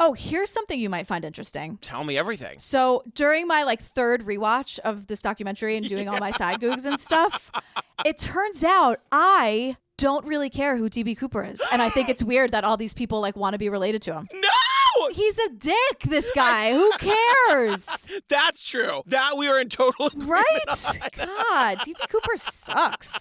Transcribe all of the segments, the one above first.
Oh, here's something you might find interesting. Tell me everything. So during my third rewatch of this documentary and doing all my side googs and stuff, it turns out I don't really care who DB Cooper is. And I think it's weird that all these people want to be related to him. No! He's a dick, this guy. Who cares? That's true. That we are in total agreement Right? on. God, DB Cooper sucks.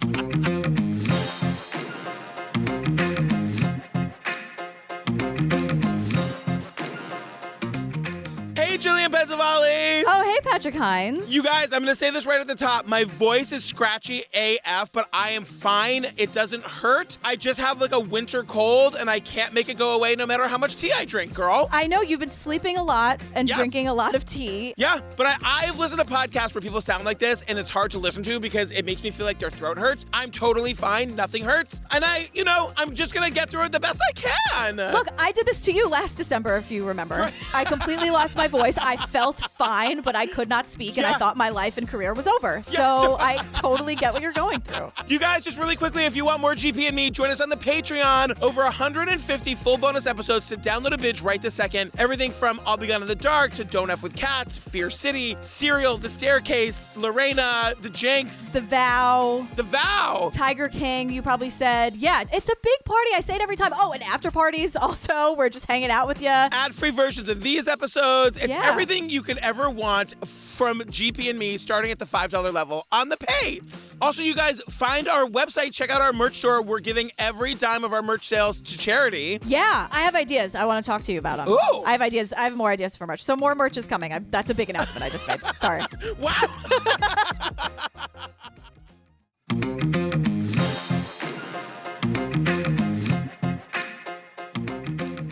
Hey, Jillian Pensavalli. Oh, hey, Patrick Hines. You guys, I'm going to say this right at the top. My voice is scratchy AF, but I am fine. It doesn't hurt. I just have a winter cold, and I can't make it go away no matter how much tea I drink, girl. I know you've been sleeping a lot and drinking a lot of tea. Yeah, but I've listened to podcasts where people sound like this, and it's hard to listen to because it makes me feel like their throat hurts. I'm totally fine. Nothing hurts. And I'm just going to get through it the best I can. Look, I did this to you last December, if you remember. I completely lost my voice. I felt fine, but I could not speak, and I thought my life and career was over. So I totally get what you're going through. You guys, just really quickly, if you want more GP and me, join us on the Patreon. Over 150 full bonus episodes to download a binge right this second. Everything from I'll Be Gone in the Dark to Don't F with Cats, Fear City, Serial, The Staircase, Lorena, The Jinx. The Vow. The Vow. Tiger King, you probably said. Yeah, it's a big party. I say it every time. Oh, and after parties also. We're just hanging out with you. Ad-free versions of these episodes. It's everything you could ever want from GP and me, starting at the $5 level on the Pates. Also, you guys, find our website. Check out our merch store. We're giving every dime of our merch sales to charity. Yeah, I have ideas. I want to talk to you about them. Ooh. I have ideas. I have more ideas for merch. So more merch is coming. That's a big announcement I just made. Sorry. Wow.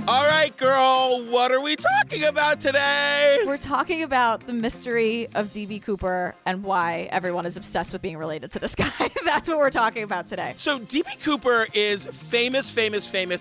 All right, girl, what are we talking about today? We're talking about the mystery of DB Cooper and why everyone is obsessed with being related to this guy. That's what we're talking about today. So DB Cooper is famous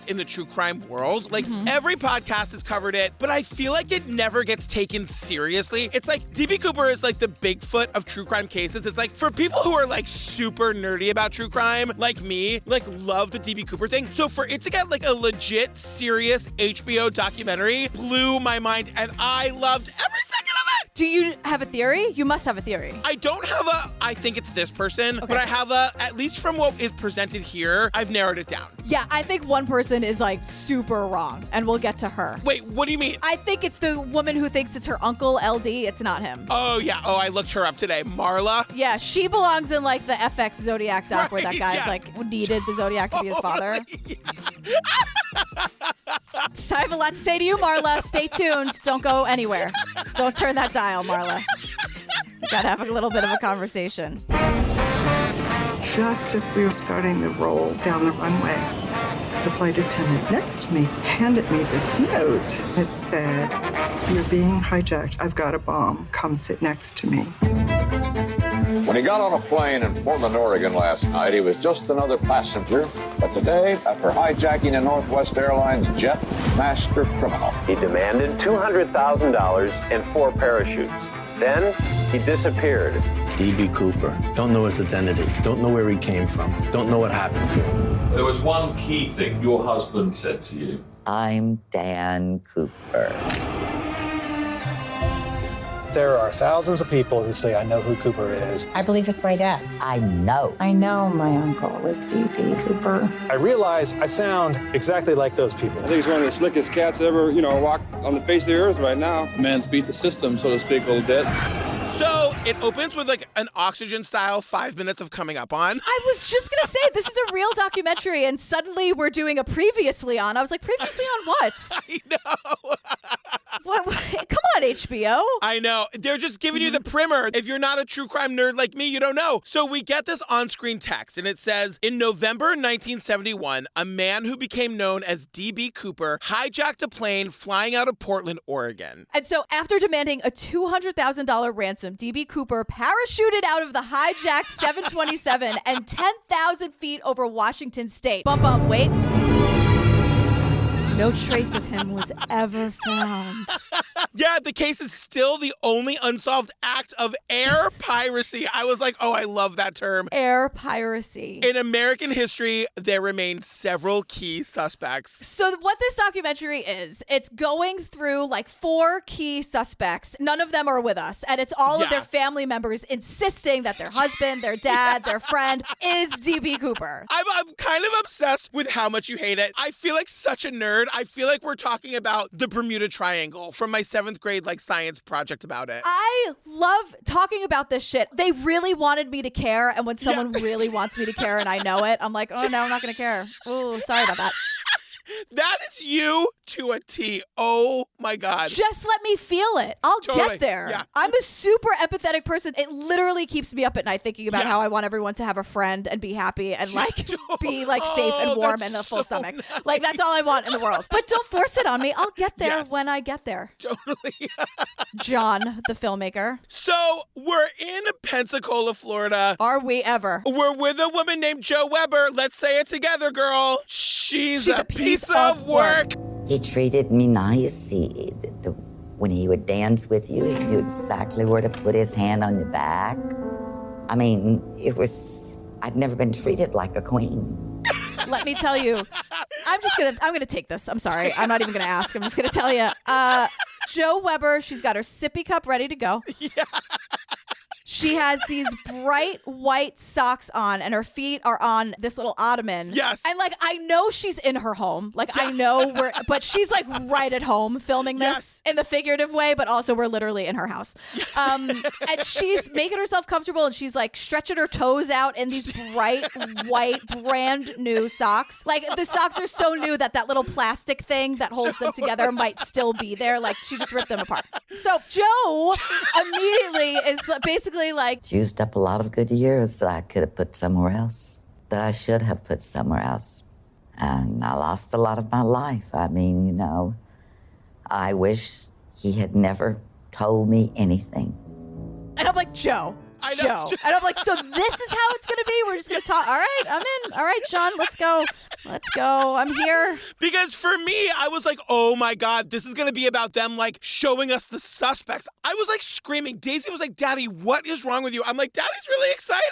in the true crime world. Every podcast has covered it, but I feel like it never gets taken seriously. It's like DB Cooper is like the Bigfoot of true crime cases. It's like for people who are super nerdy about true crime, like me, love the DB Cooper thing. So for it to get a legit, serious HBO documentary blew my mind, and I loved every second of it. Do you have a theory? You must have a theory. I don't have I think it's this person, but I have at least from what is presented here, I've narrowed it down. Yeah, I think one person is super wrong, and we'll get to her. Wait, what do you mean? I think it's the woman who thinks it's her uncle, LD. It's not him. Oh, yeah. Oh, I looked her up today. Marla? Yeah, she belongs in the FX Zodiac doc where that guy needed the Zodiac to be his father. I have a lot to say to you, Marla. Stay tuned. Don't go anywhere. Don't turn that dial, Marla. We gotta have a little bit of a conversation. Just as we were starting the roll down the runway, the flight attendant next to me handed me this note. It said, "You're being hijacked. I've got a bomb. Come sit next to me." When he got on a plane in Portland, Oregon last night, he was just another passenger. But today, after hijacking a Northwest Airlines jet, master criminal. He demanded $200,000 and 4 parachutes. Then he disappeared. DB Cooper. Don't know his identity. Don't know where he came from. Don't know what happened to him. There was one key thing your husband said to you. I'm Dan Cooper. There are thousands of people who say, I know who Cooper is. I believe it's my dad. I know. I know my uncle was DB Cooper. I realize I sound exactly like those people. I think he's one of the slickest cats ever, walk on the face of the earth right now. Man's beat the system, so to speak, a little bit. So it opens with an Oxygen style 5 minutes of coming up on. I was just going to say, this is a real documentary, and suddenly we're doing a previously on. I was like, previously on what? I know. What? Come on, HBO. I know. They're just giving you the primer. If you're not a true crime nerd like me, you don't know. So we get this on-screen text, and it says, in November 1971, a man who became known as DB Cooper hijacked a plane flying out of Portland, Oregon. And so after demanding a $200,000 ransom, DB Cooper parachuted out of the hijacked 727 and 10,000 feet over Washington State. Wait. No trace of him was ever found. Yeah, the case is still the only unsolved act of air piracy. I was like, oh, I love that term. Air piracy. In American history, there remain several key suspects. So what this documentary is, it's going through like 4 key suspects. None of them are with us. And it's all of their family members insisting that their husband, their dad, their friend is DB Cooper. I'm kind of obsessed with how much you hate it. I feel like such a nerd. I feel like we're talking about the Bermuda Triangle from my 7th grade like science project about it. I love talking about this shit. They really wanted me to care. And when someone really wants me to care and I know it, I'm like, oh no, I'm not going to care. Oh, sorry about that. That is you to a T. Oh my God. Just let me feel it. I'll get there. Yeah. I'm a super empathetic person. It literally keeps me up at night thinking about how I want everyone to have a friend and be happy and like be like safe and warm and a full stomach. Nice. Like that's all I want in the world. But don't force it on me. I'll get there when I get there. Totally. John, the filmmaker. So we're in Pensacola, Florida. Are we ever? We're with a woman named Jo Weber. Let's say it together, girl. She's a piece of work. He treated me nice. When he would dance with you, he knew exactly where to put his hand on your back. I mean, I'd never been treated like a queen. Let me tell you, I'm gonna take this. I'm sorry. I'm not even gonna ask. I'm just gonna tell you. Jo Weber, she's got her sippy cup ready to go. Yeah. She has these bright white socks on and her feet are on this little ottoman. Yes. And like, I know she's in her home. Like I know but she's like right at home filming this in the figurative way, but also we're literally in her house. And she's making herself comfortable and she's like stretching her toes out in these bright white brand new socks. Like the socks are so new that little plastic thing that holds them together might still be there. Like she just ripped them apart. So Jo immediately is basically like, It's used up a lot of good years that I could have put somewhere else, that I should have put somewhere else. And I lost a lot of my life. I mean, I wish he had never told me anything. and I'm like, Jo. And I'm like, so this is how it's going to be? We're just going to talk. All right, I'm in. All right, John, let's go. Let's go. I'm here. Because for me, I was like, oh my God, this is going to be about them like showing us the suspects. I was like screaming. Daisy was like, Daddy, what is wrong with you? I'm like, Daddy's really excited.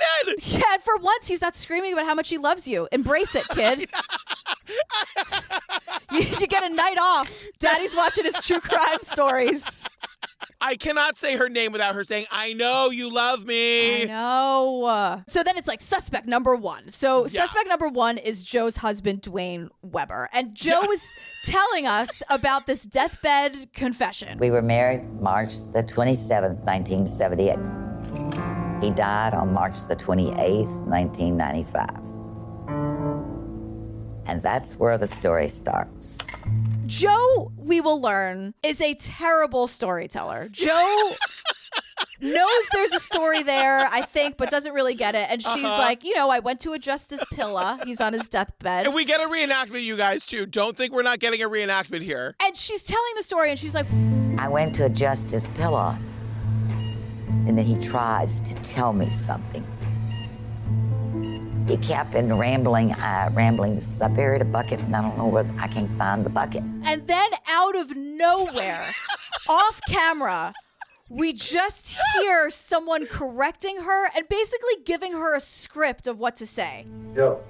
Yeah, and for once, he's not screaming about how much he loves you. Embrace it, kid. You get a night off. Daddy's watching his true crime stories. I cannot say her name without her saying, I know you love me. I know. So then it's like suspect number 1. So suspect number 1 is Jo's husband, Dwayne Weber. And Jo was telling us about this deathbed confession. We were married March the 27th, 1978. He died on March the 28th, 1995. And that's where the story starts. Jo, we will learn, is a terrible storyteller. Jo knows there's a story there, I think, but doesn't really get it. And she's like, I went to adjust his pillow. He's on his deathbed. And we get a reenactment, you guys, too. Don't think we're not getting a reenactment here. And she's telling the story, and she's like, I went to adjust his pillow, and then he tries to tell me something. He kept in rambling. This is I buried a bucket, and I don't know where I can't find the bucket. And then out of nowhere, off camera, we just hear someone correcting her and basically giving her a script of what to say. Yo.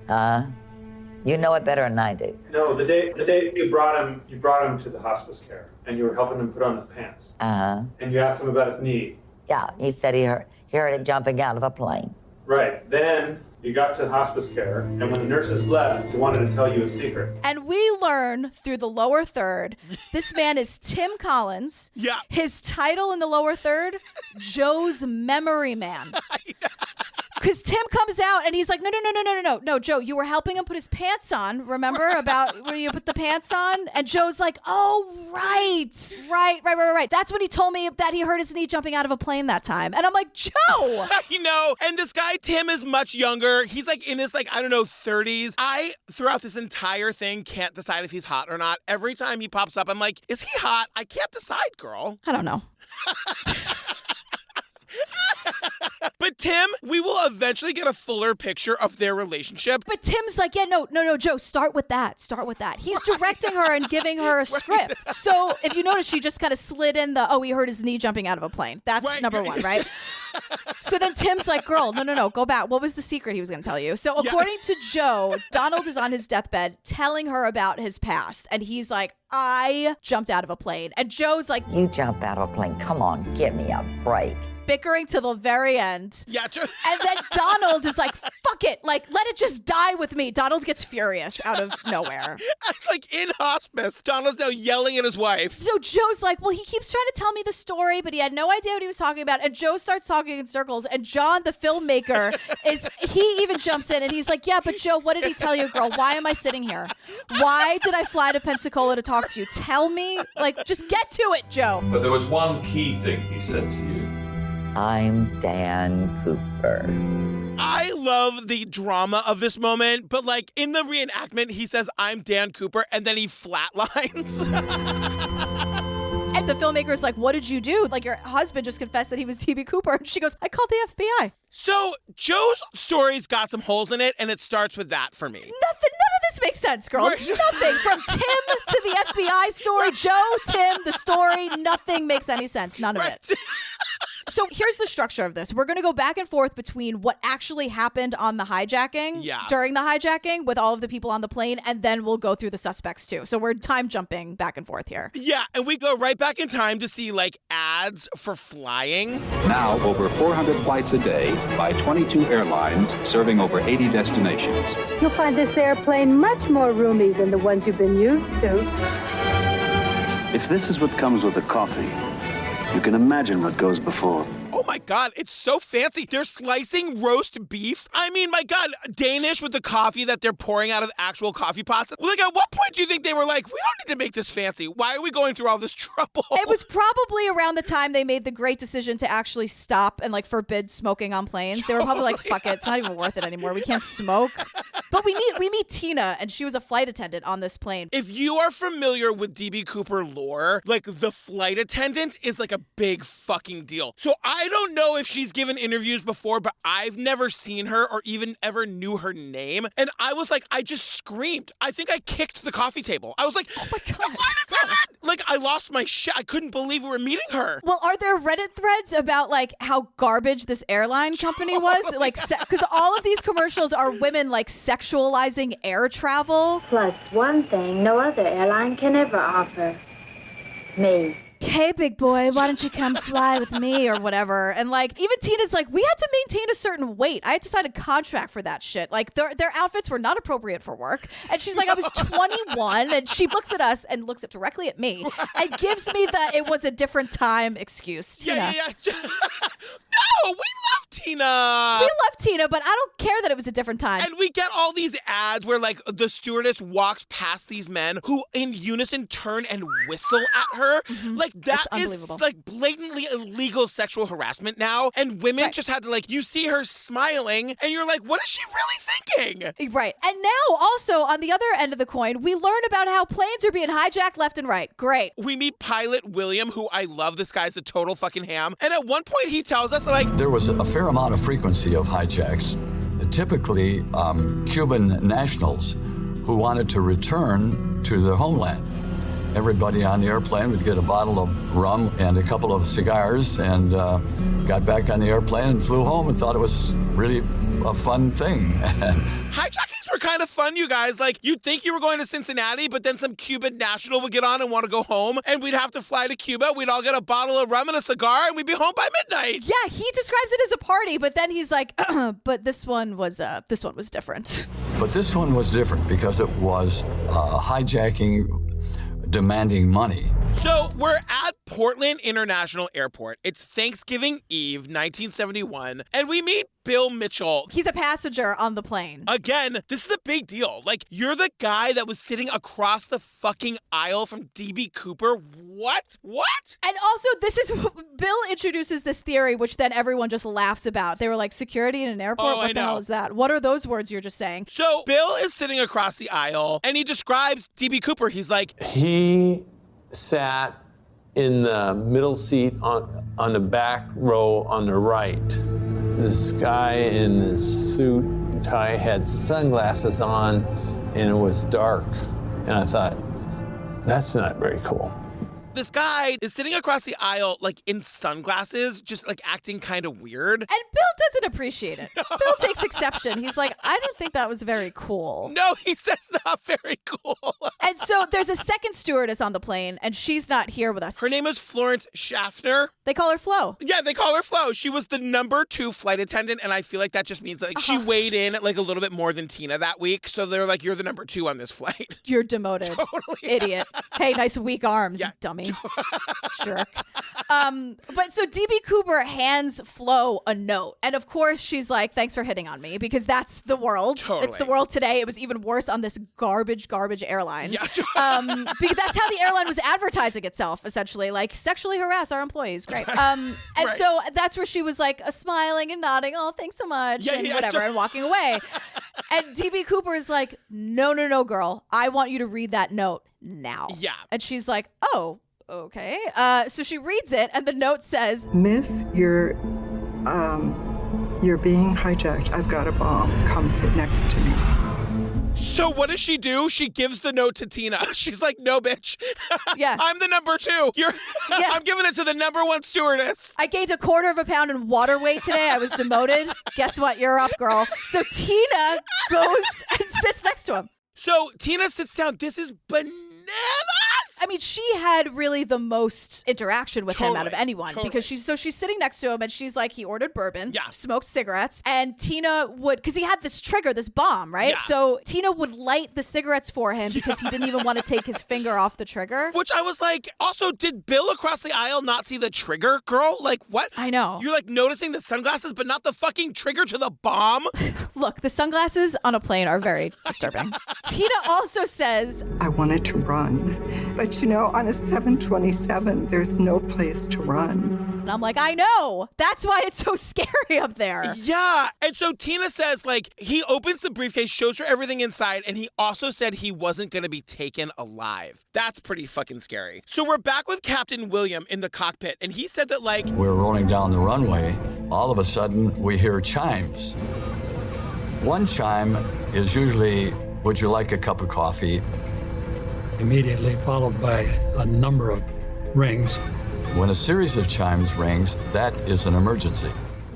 You know it better than I do. No, the day you brought him to the hospice care, and you were helping him put on his pants. And you asked him about his knee. Yeah, he said he heard it jumping out of a plane. Right. Then you got to hospice care, and when the nurses left, he wanted to tell you a secret. And we learn through the lower third, this man is Tim Collins. Yeah. His title in the lower third, Jo's memory man. Because Tim comes out and he's like, no, Jo, you were helping him put his pants on. Remember about when you put the pants on? And Jo's like, oh, right. That's when he told me that he hurt his knee jumping out of a plane that time. And I'm like, Jo. And this guy, Tim, is much younger. He's like in his 30s. I, throughout this entire thing, can't decide if he's hot or not. Every time he pops up, I'm like, is he hot? I can't decide, girl. I don't know. But Tim, we will eventually get a fuller picture of their relationship. But Tim's like, yeah, no, Joe, start with that. He's directing her and giving her a script. So if you notice, she just kind of slid in he hurt his knee jumping out of a plane. That's number one, right? So then Tim's like, girl, no, go back. What was the secret he was going to tell you? So according to Joe, Donald is on his deathbed telling her about his past. And he's like, I jumped out of a plane. And Joe's like, you jumped out of a plane. Come on, give me a break. Bickering to the very end. Yeah. And then Donald is like, fuck it. Like, let it just die with me. Donald gets furious out of nowhere. Like in hospice, Donald's now yelling at his wife. So Joe's like, well, he keeps trying to tell me the story, but he had no idea what he was talking about. And Joe starts talking in circles. And John, the filmmaker, he even jumps in and he's like, yeah, but Joe, what did he tell you, girl? Why am I sitting here? Why did I fly to Pensacola to talk to you? Tell me. Like, just get to it, Joe. But there was one key thing he said to you. I'm Dan Cooper. I love the drama of this moment, but like in the reenactment, he says, I'm Dan Cooper, and then he flatlines. And the filmmaker's like, what did you do? Like, your husband just confessed that he was DB Cooper. And she goes, I called the FBI. So Joe's story's got some holes in it, and it starts with that for me. None of this makes sense, girl. Nothing. From Tim to the FBI story, Joe, Tim, the story, nothing makes any sense. None of it. So here's the structure of this. We're going to go back and forth between what actually happened on the hijacking, during the hijacking with all of the people on the plane, and then we'll go through the suspects too. So we're time jumping back and forth here. Yeah, and we go right back in time to see like ads for flying. Now over 400 flights a day by 22 airlines serving over 80 destinations. You'll find this airplane much more roomy than the ones you've been used to. If this is what comes with the coffee, you can imagine what goes before. Oh my God, it's so fancy. They're slicing roast beef. I mean, my God, Danish with the coffee that they're pouring out of actual coffee pots. Like, at what point do you think they were like, we don't need to make this fancy? Why are we going through all this trouble? It was probably around the time they made the great decision to actually stop and like forbid smoking on planes. They were probably like, fuck it, it's not even worth it anymore. We can't smoke. But we meet Tina, and she was a flight attendant on this plane. If you are familiar with DB Cooper lore, like the flight attendant is like a big fucking deal. So I don't know if she's given interviews before, but I've never seen her or even ever knew her name. And I was like, I just screamed. I think I kicked the coffee table. I was like, oh my God, the flight attendant! Like, I lost my shit. I couldn't believe we were meeting her. Well, are there Reddit threads about like how garbage this airline company was? Like, because all of these commercials are women like sexualizing air travel. Plus one thing no other airline can ever offer. Me. Hey, big boy, why don't you come fly with me or whatever? And like, even Tina's like, we had to maintain a certain weight. I had to sign a contract for that shit. Like, their outfits were not appropriate for work. And she's like, I was 21. And she looks at us and looks directly at me and gives me the it was a different time excuse. Tina. Yeah. No, we love Tina. We love Tina, but I don't care that it was a different time. And we get all these ads where like the stewardess walks past these men who in unison turn and whistle at her. Mm-hmm. Like that is like blatantly illegal sexual harassment now. And women just had to like, you see her smiling and you're like, what is she really thinking? Right. And now also on the other end of the coin, we learn about how planes are being hijacked left and right. Great. We meet pilot William, who I love. This guy's a total fucking ham. And at one point he tells us like, there was a fair amount of frequency of hijacks, typically Cuban nationals who wanted to return to their homeland. Everybody on the airplane would get a bottle of rum and a couple of cigars and got back on the airplane and flew home and thought it was really a fun thing. Hijackings were kind of fun, you guys. Like, you'd think you were going to Cincinnati, but then some Cuban national would get on and want to go home, and we'd have to fly to Cuba. We'd all get a bottle of rum and a cigar, and we'd be home by midnight. Yeah, he describes it as a party, but then he's like, but this one was different. But this one was different because it was hijacking demanding money. So we're at Portland International Airport. It's Thanksgiving Eve, 1971, and we meet Bill Mitchell. He's a passenger on the plane. Again, this is a big deal. Like, you're the guy that was sitting across the fucking aisle from DB Cooper. What? And also, Bill introduces this theory, which then everyone just laughs about. They were like, security in an airport? What the hell is that? What are those words you're just saying? So Bill is sitting across the aisle, and he describes DB Cooper. He's like, he sat in the middle seat on the back row on the right. This guy in a suit and tie had sunglasses on, and it was dark. And I thought, that's not very cool. This guy is sitting across the aisle, like in sunglasses, just like acting kind of weird. And Bill doesn't appreciate it. Bill takes exception. He's like, I didn't think that was very cool. No, he says not very cool. And so there's a second stewardess on the plane, and she's not here with us. Her name is Florence Schaffner. They call her Flo. Yeah, they call her Flo. She was the number 2 flight attendant, and I feel like that just means like she weighed in like a little bit more than Tina that week. So they're like, you're the number 2 on this flight. You're demoted. Totally. Idiot. Hey, nice weak arms, you dummy. Jerk. But so DB Cooper hands Flo a note. And of course, she's like, thanks for hitting on me, because that's the world. Totally. It's the world today. It was even worse on this garbage airline. Yeah. Because that's how the airline was advertising itself, essentially. Like, sexually harass our employees. Great. And Right. so that's where she was like smiling and nodding. Oh, thanks so much. Yeah, and yeah, whatever, and walking away. And DB Cooper is like, no, girl. I want you to read that note now. Yeah. And she's like, oh, okay. So she reads it, and the note says, Miss, you're being hijacked. I've got a bomb. Come sit next to me. So what does she do? She gives the note to Tina. She's like, no, bitch. Yeah. I'm the number 2. I'm giving it to the number 1 stewardess. I gained 1/4 pound in water weight today. I was demoted. Guess what? You're up, girl. So Tina goes and sits next to him. So Tina sits down. This is bananas. I mean, she had really the most interaction with him out of anyone because she's sitting next to him and she's like, he ordered bourbon, smoked cigarettes, and Tina would, because he had this trigger, this bomb, right? Yeah. So Tina would light the cigarettes for him because he didn't even want to take his finger off the trigger. Which I was like, also, did Bill across the aisle not see the trigger, girl? Like, what? I know. You're like noticing the sunglasses, but not the fucking trigger to the bomb? Look, the sunglasses on a plane are very disturbing. Tina also says, I wanted to run, but you know, on a 727, there's no place to run. and I'm like, I know. That's why it's so scary up there. Yeah. And so Tina says, like, he opens the briefcase, shows her everything inside, and he also said he wasn't going to be taken alive. That's pretty fucking scary. So we're back with Captain William in the cockpit, and he said that, like, we're rolling down the runway. All of a sudden, we hear chimes. One chime is usually, would you like a cup of coffee? Immediately followed by a number of rings. When a series of chimes rings, that is an emergency.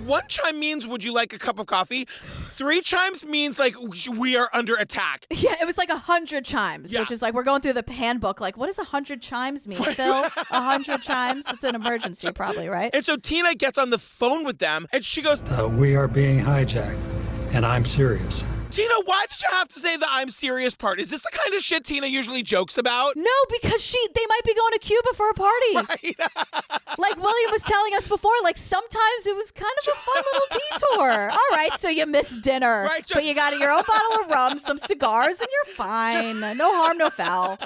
one chime means, would you like a cup of coffee? 3 chimes means, like, we are under attack. Yeah, it was like 100 chimes, which is like, we're going through the handbook. Like, what does 100 chimes mean, Phil? 100 chimes? It's an emergency, probably, right? And so Tina gets on the phone with them, and she goes, We are being hijacked, and I'm serious. Tina, why did you have to say the I'm serious part? Is this the kind of shit Tina usually jokes about? No, because they might be going to Cuba for a party. Right. Like William was telling us before, like sometimes it was kind of a fun little detour. All right, so you missed dinner, right, but you got your own bottle of rum, some cigars, and you're fine. No harm, no foul.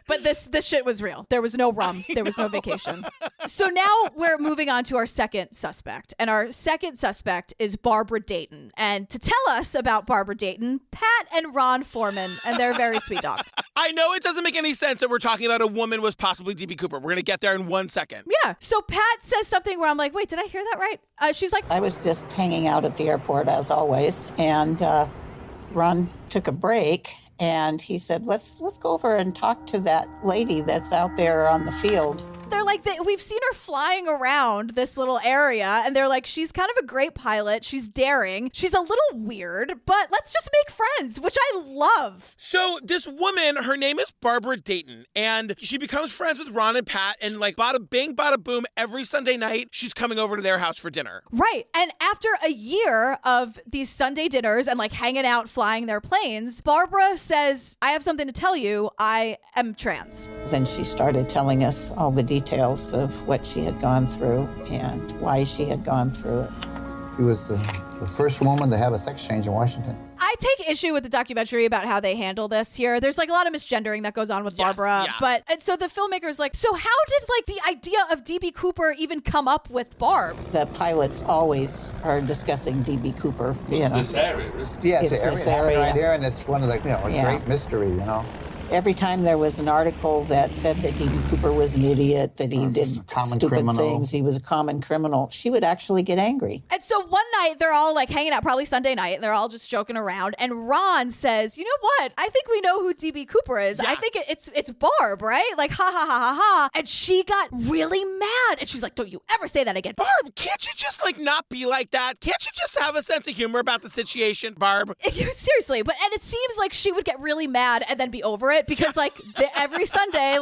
But this shit was real. There was no rum. There was no vacation. So now we're moving on to our second suspect. And our second suspect is Barbara Dayton. And to tell us about Barbara Dayton, Pat and Ron Foreman, and their very sweet dog. I know it doesn't make any sense that we're talking about a woman was possibly DB Cooper. We're going to get there in 1 second. Yeah. So Pat says something where I'm like, wait, did I hear that right? She's like, I was just hanging out at the airport as always. And Ron took a break. And he said, let's go over and talk to that lady that's out there on the field. They're like, we've seen her flying around this little area, and they're like, she's kind of a great pilot. She's daring. She's a little weird, but let's just make friends, which I love. So this woman, her name is Barbara Dayton, and she becomes friends with Ron and Pat, and like bada bing, bada boom, every Sunday night, she's coming over to their house for dinner. Right. And after a year of these Sunday dinners and like hanging out, flying their planes, Barbara says, I have something to tell you. I am trans. Then she started telling us all the details of what she had gone through and why she had gone through it. She was the first woman to have a sex change in Washington. I take issue with the documentary about how they handle this here. There's like a lot of misgendering that goes on with Barbara. Yeah. And so the filmmaker's like, so how did like the idea of DB Cooper even come up with Barb? The pilots always are discussing DB Cooper. It's this area, isn't it? Yeah, it's this area area right here, and it's one of the, a great mystery, Every time there was an article that said that D.B. Cooper was an idiot, that he did stupid things, he was a common criminal, she would actually get angry. And so one night they're all like hanging out, probably Sunday night, and they're all just joking around. And Ron says, "You know what? I think we know who D.B. Cooper is. I think it's Barb, right? Like, ha ha ha ha ha." And she got really mad, and she's like, "Don't you ever say that again, Barb. Can't you just like not be like that? Can't you just have a sense of humor about the situation, Barb?" Seriously, and it seems like she would get really mad and then be over it because every Sunday,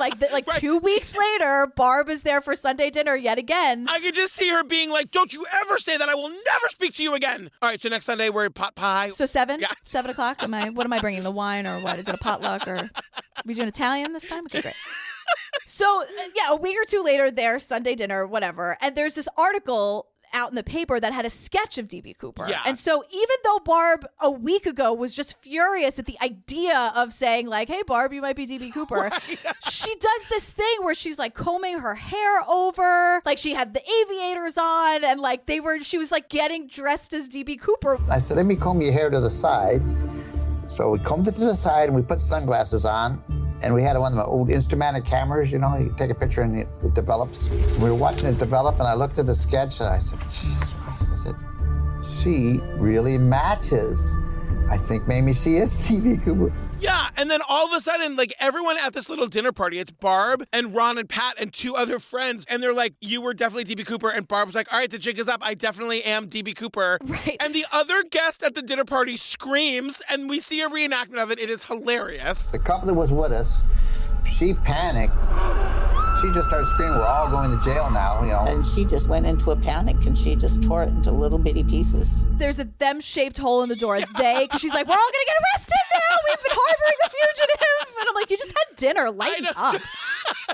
2 weeks later, Barb is there for Sunday dinner yet again. I could just see her being like, "Don't you ever say that. I will never speak to you again." All right, so next Sunday we're at pot pie. So 7 o'clock. What am I bringing? The wine or what? Is it a potluck or are we doing Italian this time? Okay, great. So a week or two later, their Sunday dinner, whatever, and there's this article out in the paper that had a sketch of D.B. Cooper. Yeah. And so even though Barb a week ago was just furious at the idea of saying like, "Hey Barb, you might be D.B. Cooper," she does this thing where she's like combing her hair over, like she had the aviators on, and she was like getting dressed as D.B. Cooper. I said, "Let me comb your hair to the side." So we combed it to the side and we put sunglasses on. And we had one of the old Instamatic cameras, you take a picture and it develops. We were watching it develop and I looked at the sketch and I said, "Jesus Christ," I said, "she really matches. I think maybe she is D.B. Cooper." Yeah, and then all of a sudden, everyone at this little dinner party, it's Barb and Ron and Pat and two other friends, and they're like, "You were definitely D.B. Cooper," and Barb's like, "All right, the jig is up. I definitely am D.B. Cooper." Right. And the other guest at the dinner party screams, and we see a reenactment of it. It is hilarious. The couple that was with us, she panicked. She just started screaming, "We're all going to jail now," And she just went into a panic and she just tore it into little bitty pieces. There's a them-shaped hole in the door. Because she's like, "We're all going to get arrested now. We've been harboring the fugitive." And I'm like, "You just had dinner. Lighten up."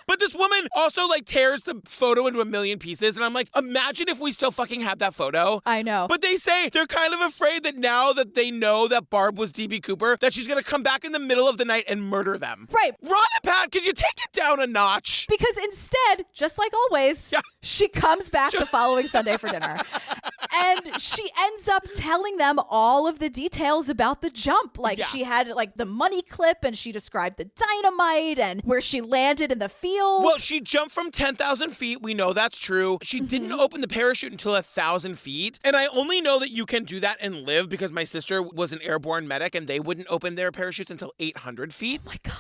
But this woman also tears the photo into a million pieces. And I'm like, imagine if we still fucking had that photo. I know. But they say they're kind of afraid that now that they know that Barb was D.B. Cooper, that she's going to come back in the middle of the night and murder them. Right. Ron and Pat, could you take it down a notch? Because instead, just like always, she comes back the following Sunday for dinner. And she ends up telling them all of the details about the jump. She had the money clip and she described the dynamite and where she landed in the field. Well, she jumped from 10,000 feet. We know that's true. She didn't open the parachute until 1,000 feet. And I only know that you can do that and live because my sister was an airborne medic and they wouldn't open their parachutes until 800 feet. Oh my God.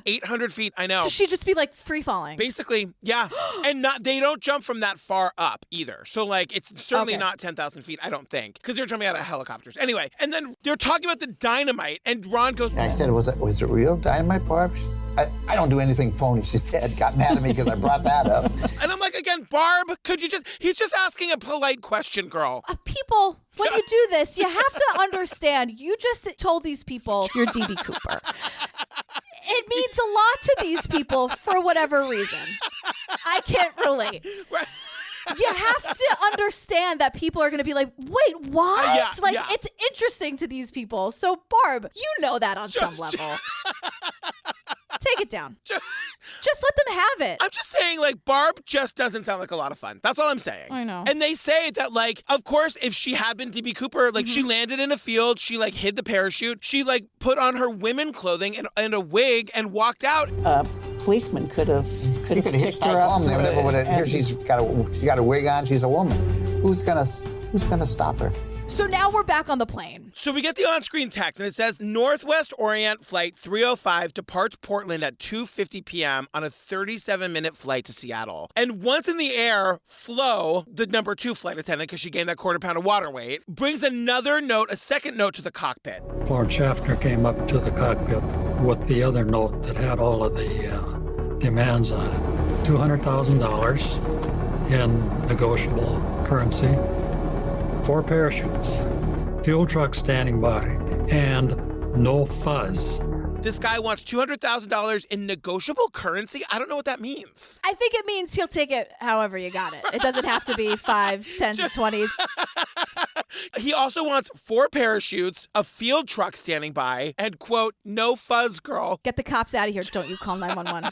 800 feet, I know. So she'd just be free falling. Basically, yeah. And they don't jump from that far up either. So it's certainly not 10,000 feet, I don't think, because they're jumping out of helicopters. Anyway, and then they're talking about the dynamite and Ron goes, and I said, was it real dynamite, Barb? I don't do anything phony, she said. Got mad at me because I brought that up. And I'm like, again, Barb, he's just asking a polite question, girl. People, when you do this, you have to understand, you just told these people you're D.B. Cooper. It means a lot to these people for whatever reason. I can't relate. Right. You have to understand that people are going to be like, "Wait, what?" It's interesting to these people. So, Barb, you know that on some level. Take it down. Just let them have it. I'm just saying, Barb just doesn't sound like a lot of fun. That's all I'm saying. I know. And they say that, of course, if she had been D.B. Cooper, she landed in a field, she, hid the parachute, she, put on her women clothing and a wig and walked out. Policeman could have hitched her up. They never would have. Here she's got a wig on. She's a woman. Who's gonna stop her? So now we're back on the plane. So we get the on-screen text, and it says, Northwest Orient Flight 305 departs Portland at 2:50 p.m. on a 37-minute flight to Seattle. And once in the air, Flo, the number 2 flight attendant, because she gained that quarter pound of water weight, brings a second note to the cockpit. Lord Schaffner came up to the cockpit with the other note that had all of the demands on it. $200,000 in negotiable currency. 4 parachutes, fuel truck standing by, and no fuzz. This guy wants $200,000 in negotiable currency? I don't know what that means. I think it means he'll take it however you got it. It doesn't have to be 5s, 10s, and 20s. He also wants 4 parachutes, a field truck standing by, and, quote, no fuzz, girl. Get the cops out of here. Don't you call 911.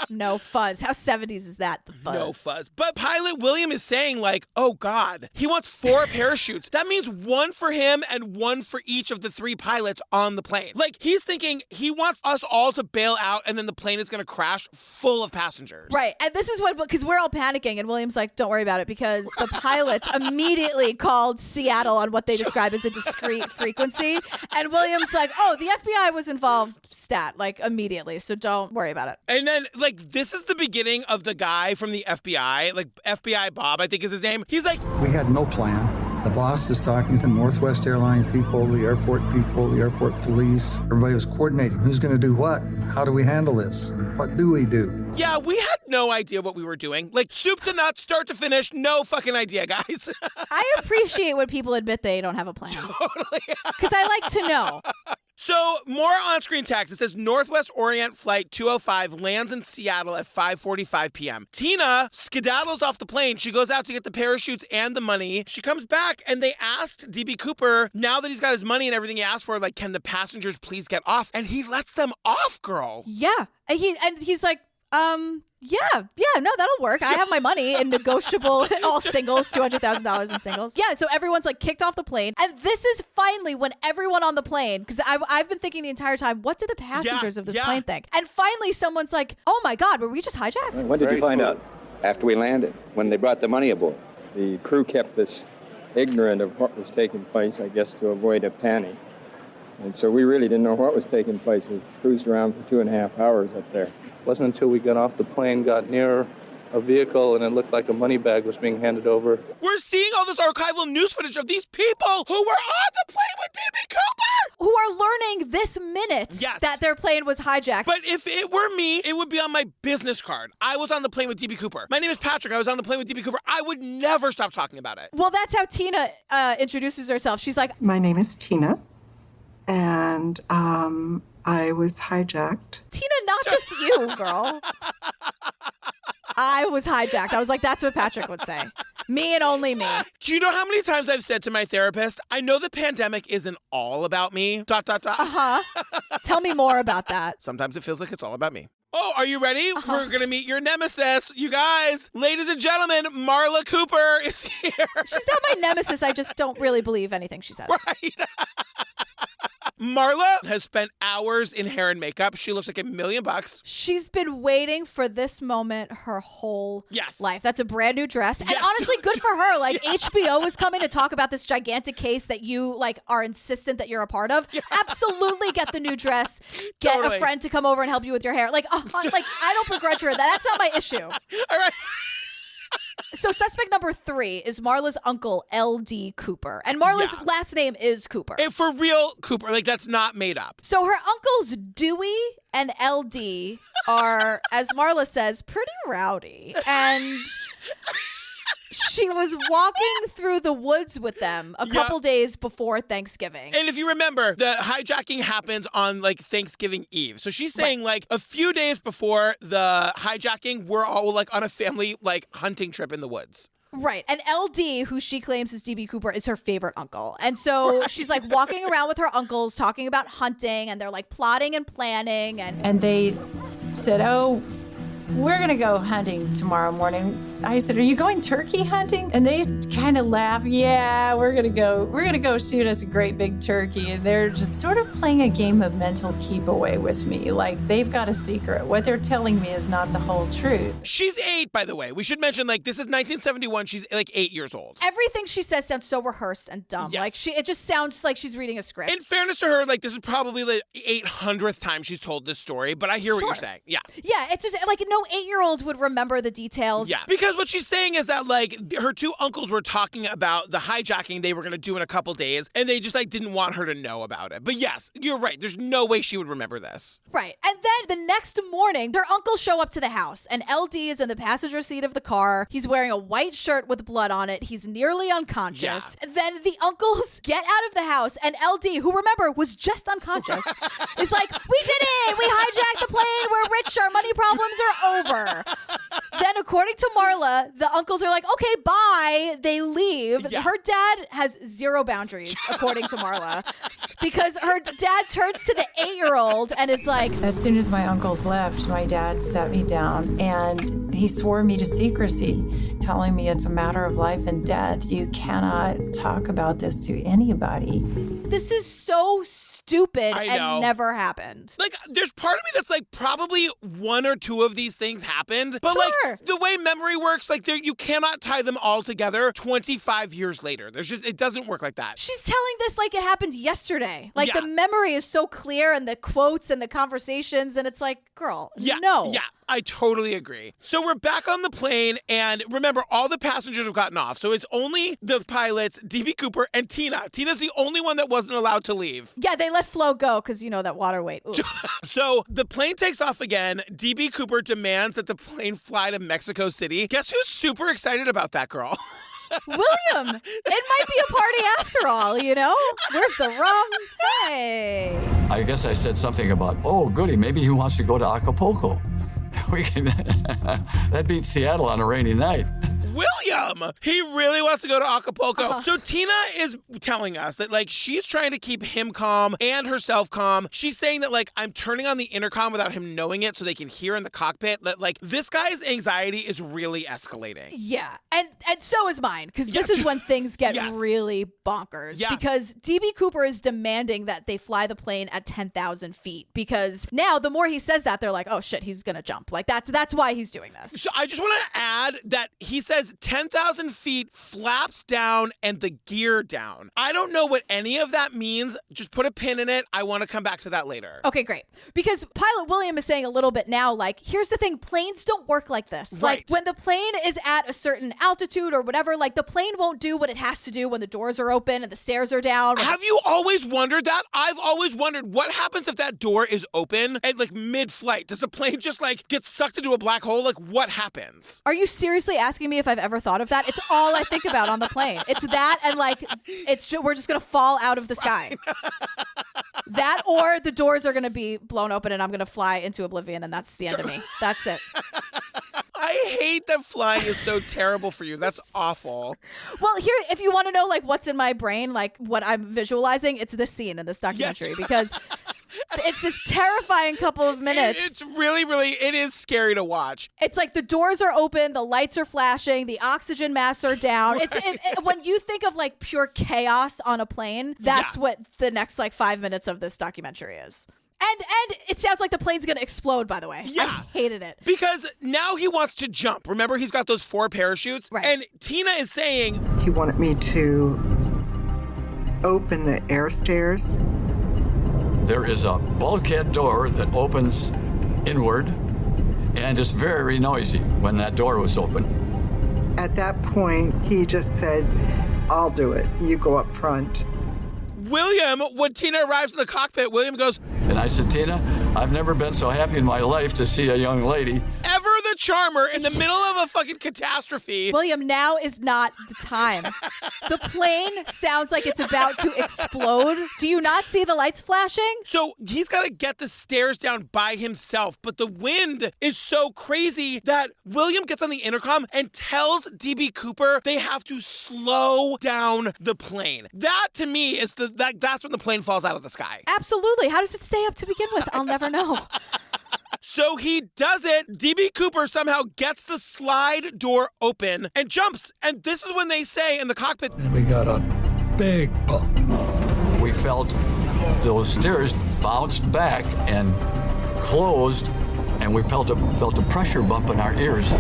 No fuzz. How 70s is that? The fuzz. No fuzz. But Pilot William is saying, like, oh, God, he wants 4 parachutes. That means 1 for him and 1 for each of the 3 pilots on the plane. Like, he's thinking he wants us all to bail out and then the plane is going to crash full of passengers. Right. And this is what, because we're all panicking and William's like, don't worry about it, because the pilots immediately called Seattle on what they describe as a discrete frequency. And William's like, oh, the FBI was involved stat, like immediately. So don't worry about it. And then, like, this is the beginning of the guy from the FBI, like FBI Bob, I think is his name. He's like, we had no plan. The boss is talking to Northwest Airline people, the airport police. Everybody was coordinating. Who's going to do what? How do we handle this? What do we do? Yeah, we had no idea what we were doing. Like, soup to nuts, start to finish, no fucking idea, guys. I appreciate when people admit they don't have a plan. Totally. Because I like to know. So, more on-screen text. It says Northwest Orient Flight 205 lands in Seattle at 5:45 p.m. Tina skedaddles off the plane. She goes out to get the parachutes and the money. She comes back, and they asked D.B. Cooper, now that he's got his money and everything he asked for, like, can the passengers please get off? And he lets them off, girl. Yeah. And he's like, no, that'll work. I have my money in negotiable, all singles, $200,000 in singles. Yeah, so everyone's like kicked off the plane. And this is finally when everyone on the plane, because I've been thinking the entire time, what do the passengers of this plane think? And finally someone's like, oh my God, were we just hijacked? When did you find out? After we landed, when they brought the money aboard. The crew kept us ignorant of what was taking place, I guess, to avoid a panic. And so we really didn't know what was taking place. We cruised around for 2.5 hours up there. It wasn't until we got off the plane, got near a vehicle, and it looked like a money bag was being handed over. We're seeing all this archival news footage of these people who were on the plane with D.B. Cooper! Who are learning this minute that their plane was hijacked. But if it were me, it would be on my business card. I was on the plane with D.B. Cooper. My name is Patrick. I was on the plane with D.B. Cooper. I would never stop talking about it. Well, that's how Tina introduces herself. She's like, my name is Tina, and I was hijacked. Tina, not just you, girl. I was hijacked. I was like, that's what Patrick would say. Me and only me. Do you know how many times I've said to my therapist, I know the pandemic isn't all about me, ... Tell me more about that. Sometimes it feels like it's all about me. Oh, are you ready? We're going to meet your nemesis. You guys, ladies and gentlemen, Marla Cooper is here. She's not my nemesis. I just don't really believe anything she says. Right. Marla has spent hours in hair and makeup. She looks like $1 million. She's been waiting for this moment her whole life. That's a brand new dress. And honestly, good for her. Like, HBO is coming to talk about this gigantic case that you like are insistent that you're a part of. Absolutely get the new dress. Get a friend to come over and help you with your hair. Like, I don't begrudge her. That's not my issue. All right. So suspect number 3 is Marla's uncle, L.D. Cooper. And Marla's last name is Cooper. And for real, Cooper. Like, that's not made up. So her uncles Dewey and L.D. are, as Marla says, pretty rowdy. And she was walking through the woods with them a couple days before Thanksgiving. And if you remember, the hijacking happens on like Thanksgiving Eve. So she's saying like a few days before the hijacking, we're all like on a family like hunting trip in the woods. Right. And LD, who she claims is D.B. Cooper, is her favorite uncle. And so she's like walking around with her uncles talking about hunting, and they're like plotting and planning. And they said, oh, we're going to go hunting tomorrow morning. I said, are you going turkey hunting? And they kind of laugh. Yeah, we're going to go shoot us a great big turkey. And they're just sort of playing a game of mental keep away with me. Like, they've got a secret. What they're telling me is not the whole truth. She's 8, by the way. We should mention, like, this is 1971. She's like 8 years old. Everything she says sounds so rehearsed and dumb. Yes. Like, it just sounds like she's reading a script. In fairness to her, like, this is probably the 800th time she's told this story, but I hear what you're saying. Yeah. Yeah, it's just like no 8-year-old would remember the details. Yeah, because what she's saying is that, like, her 2 uncles were talking about the hijacking they were going to do in a couple days, and they just, like, didn't want her to know about it. But yes, you're right. There's no way she would remember this. Right. And then the next morning, their uncles show up to the house, and LD is in the passenger seat of the car. He's wearing a white shirt with blood on it. He's nearly unconscious. Yeah. Then the uncles get out of the house, and LD, who, remember, was just unconscious, is like, we did it! We hijacked the plane! We're rich! Our money problems are over. Then, according to Marla, the uncles are like, okay, bye. They leave. Yeah. Her dad has zero boundaries, according to Marla, because her dad turns to the 8-year-old and is like, As soon as my uncles left, my dad sat me down and he swore me to secrecy, telling me it's a matter of life and death. You cannot talk about this to anybody. this is so stupid I know. and never happened. Like, there's part of me that's like, probably one or two of these things happened. But like, the way memory works, like, you cannot tie them all together 25 years later. It doesn't work like that. She's telling this like it happened yesterday. Like, the memory is so clear and the quotes and the conversations, and it's like, girl, no. Yeah, I totally agree. So we're back on the plane, and remember, all the passengers have gotten off. So it's only the pilots, DB Cooper, and Tina. Tina's the only one that wasn't allowed to leave. Yeah, they let Flo go because, you know, that water weight. So the plane takes off again. DB Cooper demands that the plane fly to Mexico City. Guess who's super excited about that, girl? William, it might be a party after all, you know? Where's the rum? Hey. I guess I said something about, oh, goody, maybe he wants to go to Acapulco. We can, that beats Seattle on a rainy night. William! He really wants to go to Acapulco. So Tina is telling us that, like, she's trying to keep him calm and herself calm. She's saying that, like, I'm turning on the intercom without him knowing it so they can hear in the cockpit that, like, this guy's anxiety is really escalating. Yeah, and so is mine, because this is when things get really bonkers. Yeah. Because DB Cooper is demanding that they fly the plane at 10,000 feet, because now the more he says that, they're like, oh shit, he's gonna jump. Like, that's why he's doing this. So I just want to add that he says 10,000 feet, flaps down, and the gear down. I don't know what any of that means. Just put a pin in it. I want to come back to that later. Okay, great. Because Pilot William is saying a little bit now, like, here's the thing, planes don't work like this. Right. Like, when the plane is at a certain altitude or whatever, like, the plane won't do what it has to do when the doors are open and the stairs are down. Have you always wondered that? I've always wondered what happens if that door is open and, like, mid-flight. Does the plane just, like, get sucked into a black hole? Like, what happens? Are you seriously asking me if I've ever thought of that? It's all I think about on the plane. It's that and, like, we're just going to fall out of the sky. That or the doors are going to be blown open and I'm going to fly into oblivion and that's the end of me. That's it. I hate that flying is so terrible for you. That's awful. Well, here, if you want to know, like, what's in my brain, like, what I'm visualizing, it's this scene in this documentary because it's this terrifying couple of minutes. It's really, really, it is scary to watch. It's like the doors are open, the lights are flashing, the oxygen masks are down. It's when you think of, like, pure chaos on a plane, that's what the next, like, 5 minutes of this documentary is. And it sounds like the plane's going to explode, by the way. Yeah. I hated it. Because now he wants to jump. Remember, he's got those 4 parachutes? Right. And Tina is saying... He wanted me to open the air stairs. There is a bulkhead door that opens inward, and it's very noisy when that door was open. At that point, he just said, I'll do it. You go up front. William, when Tina arrives in the cockpit, William goes... And I said, Tina, I've never been so happy in my life to see a young lady. Ever the charmer in the middle of a fucking catastrophe. William, now is not the time. The plane sounds like it's about to explode. Do you not see the lights flashing? So he's got to get the stairs down by himself, but the wind is so crazy that William gets on the intercom and tells DB Cooper they have to slow down the plane. That, to me, is that's when the plane falls out of the sky. Absolutely. How does it stay up to begin with? I'll never know. So he does it. DB Cooper somehow gets the slide door open and jumps. And this is when they say in the cockpit, And we got a big bump. We felt those stairs bounced back and closed, and we felt a pressure bump in our ears.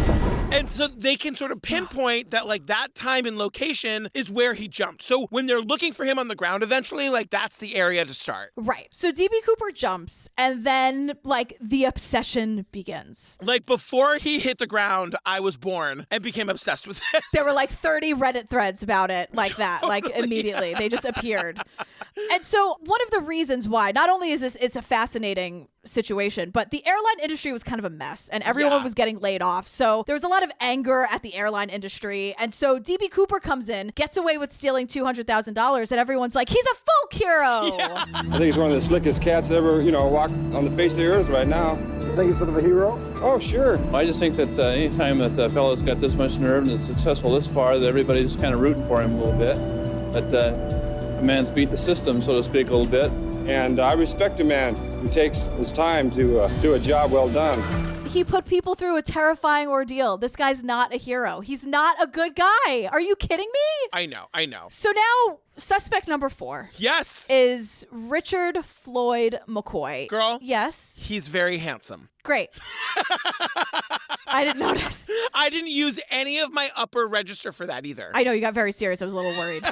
And so they can sort of pinpoint that, like, that time and location is where he jumped. So when they're looking for him on the ground eventually, like, that's the area to start. Right. So DB Cooper jumps, and then, like, the obsession begins. Like, before he hit the ground, I was born and became obsessed with this. There were like 30 Reddit threads about it like that, like immediately. They just appeared. And so one of the reasons why, not only is this, it's a fascinating situation, but the airline industry was kind of a mess and everyone was getting laid off. So there was a lot of anger at the airline industry. And so DB Cooper comes in, gets away with stealing $200,000 and everyone's like, he's a folk hero. I think he's one of the slickest cats that ever, walked on the face of the earth right now. You think he's sort of a hero? Oh, sure. I just think that anytime that a fellow's got this much nerve and is successful this far, that everybody's kind of rooting for him a little bit. But a man's beat the system, so to speak, a little bit. And I respect a man who takes his time to do a job well done. He put people through a terrifying ordeal. This guy's not a hero. He's not a good guy. Are you kidding me? I know. So now, suspect number 4. Yes. Is Richard Floyd McCoy. Girl. Yes. He's very handsome. Great. I didn't notice. I didn't use any of my upper register for that either. I know, you got very serious. I was a little worried.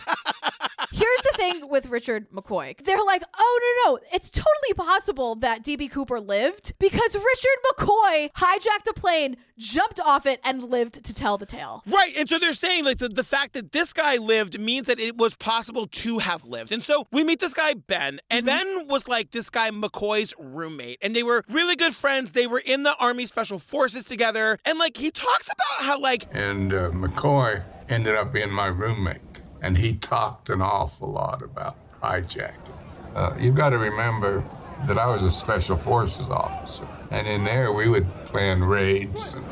Here's the thing with Richard McCoy. They're like, oh, no. It's totally possible that DB Cooper lived because Richard McCoy hijacked a plane, jumped off it, and lived to tell the tale. Right. And so they're saying like the fact that this guy lived means that it was possible to have lived. And so we meet this guy, Ben, and Ben was like this guy McCoy's roommate. And they were really good friends. They were in the Army Special Forces together. And like he talks about how like... And McCoy ended up being my roommate. And he talked an awful lot about hijacking. You've got to remember that I was a Special Forces officer. And in there, we would plan raids and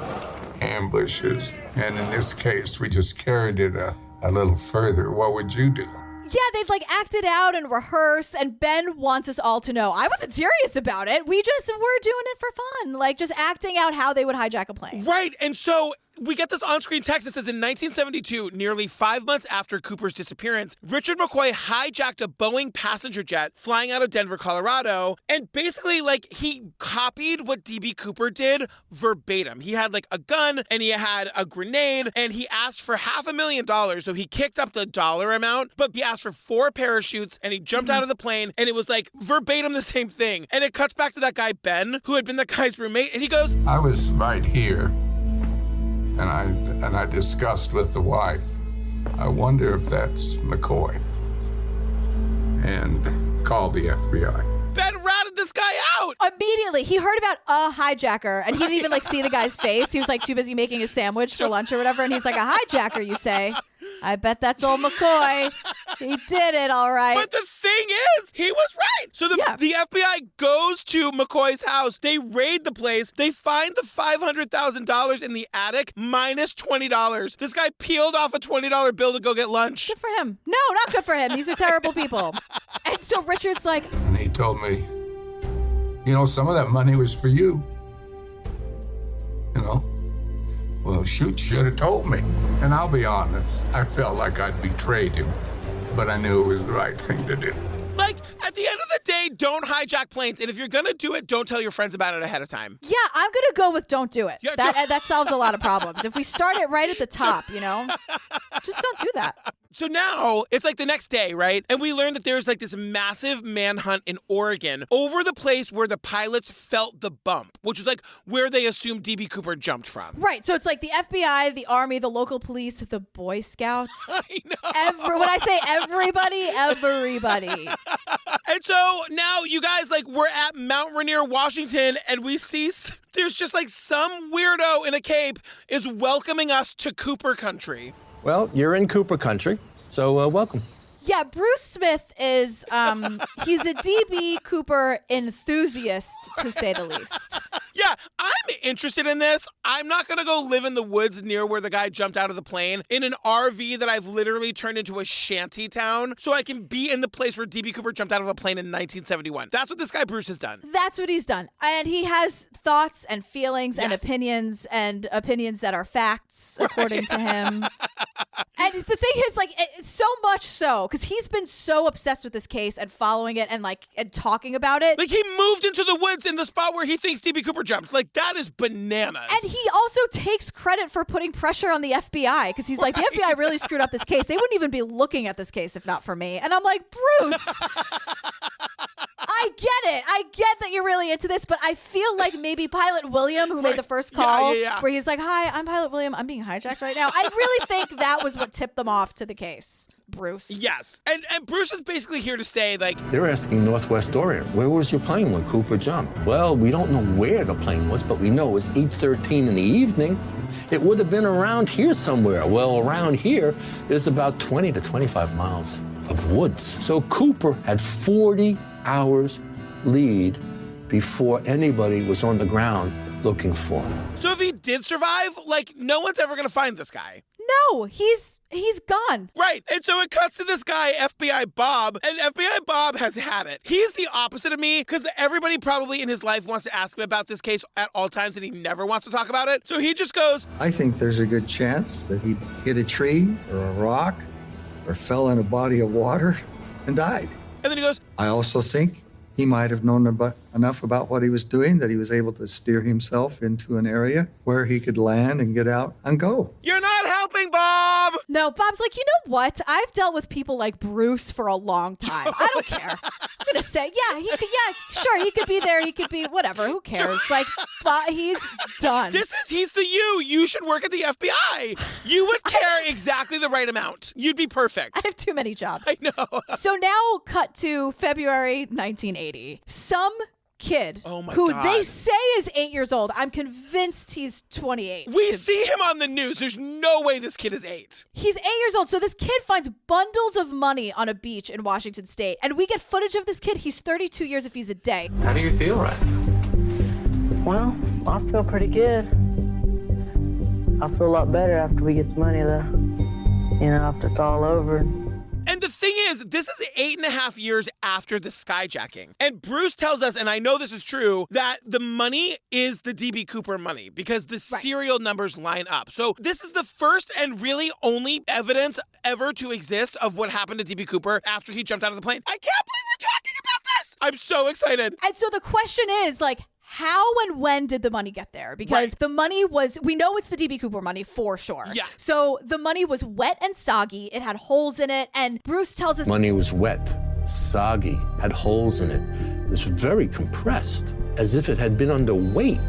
ambushes. And in this case, we just carried it a little further. What would you do? Yeah, they'd like act it out and rehearse, and Ben wants us all to know. I wasn't serious about it. We just were doing it for fun, like just acting out how they would hijack a plane. Right, and so we get this on-screen text that says in 1972, nearly 5 months after Cooper's disappearance, Richard McCoy hijacked a Boeing passenger jet flying out of Denver, Colorado, and basically like he copied what DB Cooper did verbatim. He had like a gun and he had a grenade and he asked for $500,000, so he kicked up the dollar amount, but he asked for 4 parachutes and he jumped out of the plane and it was like verbatim the same thing. And it cuts back to that guy Ben, who had been the guy's roommate, and he goes, I was right here. And I discussed with the wife, I wonder if that's McCoy. And called the FBI. Ben ratted this guy out. Immediately, he heard about a hijacker, and he didn't even like see the guy's face. He was like too busy making a sandwich for lunch or whatever, and he's like, a hijacker, you say? I bet that's old McCoy. He did it, all right. But the thing is, he was right. So the FBI goes to McCoy's house. They raid the place. They find the $500,000 in the attic minus $20. This guy peeled off a $20 bill to go get lunch. Good for him. No, not good for him. These are terrible people. And so Richard's like... And he told me, some of that money was for you. Well, shoot, should have told me. And I'll be honest, I felt like I'd betrayed him, but I knew it was the right thing to do. Like, at the end of the day, don't hijack planes. And if you're going to do it, don't tell your friends about it ahead of time. Yeah, I'm going to go with don't do it. Yeah, that solves a lot of problems. If we start it right at the top, just don't do that. So now it's like the next day, right? And we learned that there's like this massive manhunt in Oregon over the place where the pilots felt the bump, which was like where they assumed DB Cooper jumped from. Right. So it's like the FBI, the Army, the local police, the Boy Scouts. I know. When I say everybody. And so now you guys, like, we're at Mount Rainier, Washington, and we see there's just like some weirdo in a cape is welcoming us to Cooper country. Well, you're in Cooper country, so welcome. Yeah, Bruce Smith is, he's a DB Cooper enthusiast, to say the least. Yeah, I'm interested in this. I'm not going to go live in the woods near where the guy jumped out of the plane in an RV that I've literally turned into a shanty town so I can be in the place where DB Cooper jumped out of a plane in 1971. That's what this guy Bruce has done. That's what he's done. And he has thoughts and feelings and opinions that are facts, according to him. And the thing is, like, it's so much so, because he's been so obsessed with this case and following it and talking about it. Like, he moved into the woods in the spot where he thinks DB Cooper jumped. Like, that is bananas. And he also takes credit for putting pressure on the FBI, because he's like, the FBI really screwed up this case. They wouldn't even be looking at this case if not for me. And I'm like, Bruce, I get it. I get that you're really into this, but I feel like maybe Pilot William, who made the first call, where he's like, hi, I'm Pilot William. I'm being hijacked right now. I really think that was what tipped them off to the case. Bruce. Yes. And Bruce is basically here to say, like... They're asking Northwest Orient, where was your plane when Cooper jumped? Well, we don't know where the plane was, but we know it was 8:13 in the evening. It would have been around here somewhere. Well, around here is about 20 to 25 miles of woods. So Cooper had 40 hours lead before anybody was on the ground looking for him. So if he did survive, like, no one's ever going to find this guy. No, he's gone. Right. And so it cuts to this guy, FBI Bob, and FBI Bob has had it. He's the opposite of me because everybody probably in his life wants to ask him about this case at all times and he never wants to talk about it. So he just goes, I think there's a good chance that he hit a tree or a rock or fell in a body of water and died. And then he goes, I also think he might have known enough about what he was doing that he was able to steer himself into an area where he could land and get out and go. You're not helping, Bob! No, Bob's like, you know what? I've dealt with people like Bruce for a long time. I don't care. I'm going to say, sure, he could be there. He could be whatever. Who cares? Like, but he's done. He's the you. You should work at the FBI. You would care exactly the right amount. You'd be perfect. I have too many jobs. I know. So now cut to February 1980. Some kid who God. they say is 8 years old. I'm convinced he's 28. We see him on the news. There's no way this kid is 8. He's 8 years old. So this kid finds bundles of money on a beach in Washington State. And we get footage of this kid. He's 32 years if he's a day. How do you feel right now? Well, I feel pretty good. I feel a lot better after we get the money, though. You know, after it's all over. And the thing is, this is 8.5 years after the skyjacking. And Bruce tells us, and I know this is true, that the money is the D.B. Cooper money because the serial numbers line up. So this is the first and really only evidence ever to exist of what happened to D.B. Cooper after he jumped out of the plane. I can't believe we're talking about this! I'm so excited. And so the question is, like, how and when did the money get there? Because the money was, we know it's the D.B. Cooper money for sure. Yeah. So the money was wet and soggy. It had holes in it. And Bruce tells us Money was wet, soggy, had holes in it. It was very compressed, as if it had been underweight.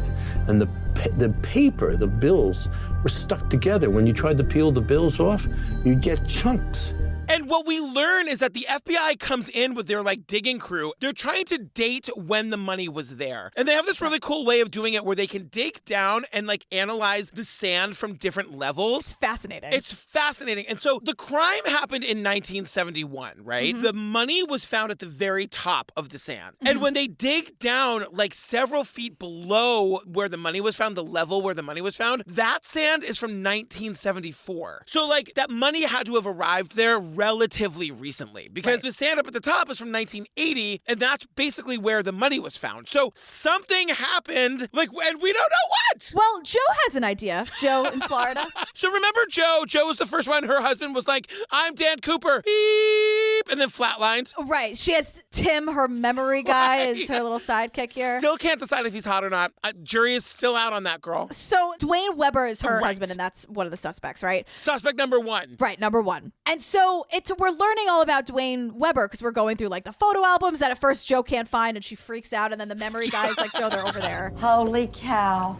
And the paper, the bills, were stuck together. When you tried to peel the bills off, you'd get chunks. And what we learn is that the FBI comes in with their like digging crew. They're trying to date when the money was there. And they have this really cool way of doing it where they can dig down and like analyze the sand from different levels. It's fascinating. It's fascinating. And so the crime happened in 1971, right? Mm-hmm. The money was found at the very top of the sand. Mm-hmm. And when they dig down like several feet below where the money was found, the level where the money was found, that sand is from 1974. So like that money had to have arrived there relatively recently because the sand up at the top is from 1980 and that's basically where the money was found. So something happened, like, and we don't know what. Well, Joe has an idea. Joe in Florida. So remember Joe? Joe was the first one. Her husband was like, I'm Dan Cooper. Beep. And then flatlined. Right. She has Tim, her memory guy, as her little sidekick here. Still can't decide if he's hot or not. Jury is still out on that girl. So Dwayne Weber is her husband, and that's one of the suspects, right? Suspect number 1. Right, number 1. And so we're learning all about Dwayne Weber because we're going through like the photo albums that at first Joe can't find, and she freaks out, and then the memory guy's like, Joe, they're over there. Holy cow.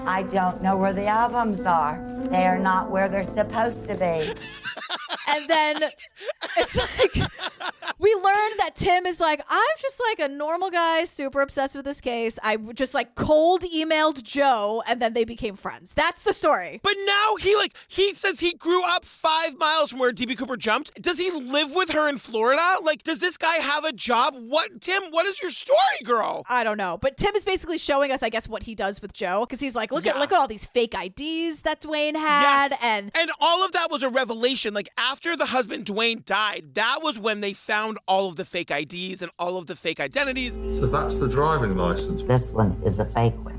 I don't know where the albums are. They are not where they're supposed to be. And then it's like, we learned that Tim is like, I'm just like a normal guy, super obsessed with this case. I just like cold emailed Joe, and then they became friends. That's the story. But now he says he grew up 5 miles from where D.B. Cooper jumped. Does he live with her in Florida? Like, does this guy have a job? Tim, what is your story, girl? I don't know. But Tim is basically showing us, I guess, what he does with Joe. Because he's like, look at all these fake IDs that Dwayne had. Yes. And all of that was a revelation. Like, after the husband Dwayne died, that was when they found all of the fake IDs and all of the fake identities. So that's the driving license. This one is a fake one.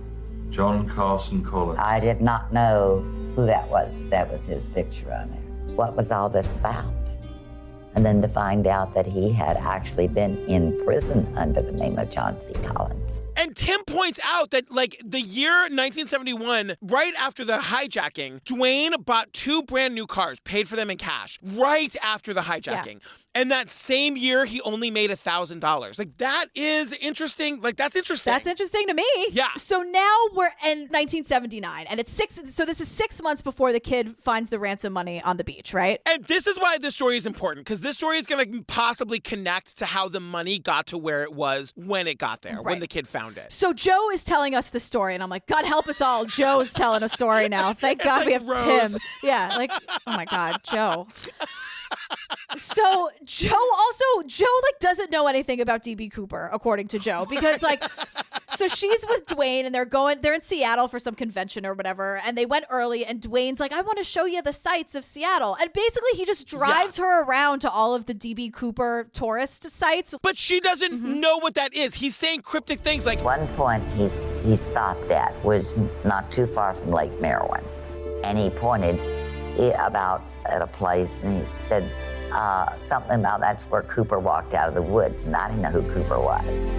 John Carson Collins. I did not know who that was. That was his picture on there. What was all this about? And then to find out that he had actually been in prison under the name of John C. Collins. And Tim points out that, like, the year 1971, right after the hijacking, Dwayne bought 2 brand new cars, paid for them in cash, right after the hijacking. Yeah. And that same year, he only made $1,000. Like, that is interesting. Like, that's interesting. That's interesting to me. Yeah. So now we're in 1979, and it's so this is 6 months before the kid finds the ransom money on the beach, right? And this is why this story is important, because this story is going to possibly connect to how the money got to where it was when it got there, when the kid found it. So Joe is telling us the story, and I'm like, God help us all. Joe's telling a story now. Thank God we have Rose. Tim. Yeah, like, oh my God, Joe. So Joe like doesn't know anything about DB Cooper, according to Joe, because like, so she's with Dwayne and they're in Seattle for some convention or whatever, and they went early, and Dwayne's like, I want to show you the sights of Seattle, and basically he just drives her around to all of the DB Cooper tourist sites. But she doesn't know what that is. He's saying cryptic things like, one point he stopped at was not too far from Lake Merowin, and he pointed at a place, and he said something about that's where Cooper walked out of the woods, and I didn't know who Cooper was.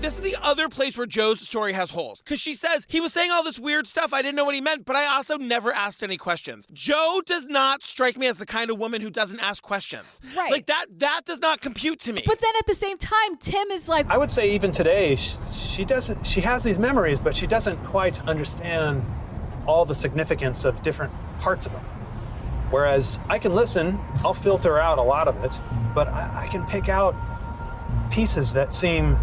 This is the other place where Joe's story has holes, because she says, he was saying all this weird stuff, I didn't know what he meant, but I also never asked any questions. Joe does not strike me as the kind of woman who doesn't ask questions. Right. Like, that does not compute to me. But then at the same time, Tim is like, I would say even today, she has these memories, but she doesn't quite understand all the significance of different parts of them. Whereas I can listen, I'll filter out a lot of it, but I can pick out pieces that seem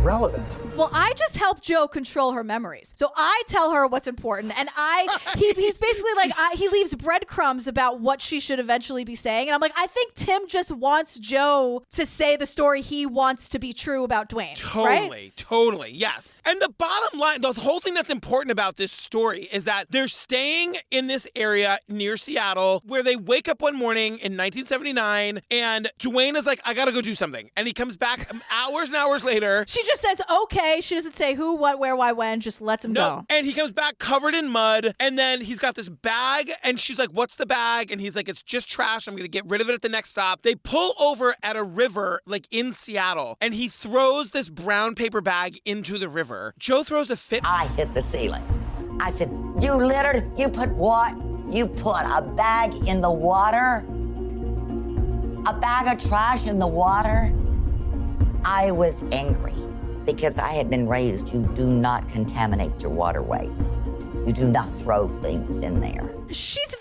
relevant. Well, I just help Joe control her memories. So I tell her what's important, and he's basically like, he leaves breadcrumbs about what she should eventually be saying. And I'm like, I think Tim just wants Joe to say the story he wants to be true about Dwayne. Totally, yes. And the bottom line, the whole thing that's important about this story is that they're staying in this area near Seattle where they wake up one morning in 1979, and Dwayne is like, I gotta go do something. And he comes back hours and hours later. She just says, okay. She doesn't say who, what, where, why, when, just lets him go. And he comes back covered in mud, and then he's got this bag, and she's like, what's the bag? And he's like, it's just trash. I'm going to get rid of it at the next stop. They pull over at a river, like in Seattle, and he throws this brown paper bag into the river. Joe throws a fit. I hit the ceiling. I said, you littered? You put what? You put a bag in the water? A bag of trash in the water? I was angry. Because I had been raised, you do not contaminate your waterways. You do not throw things in there. She's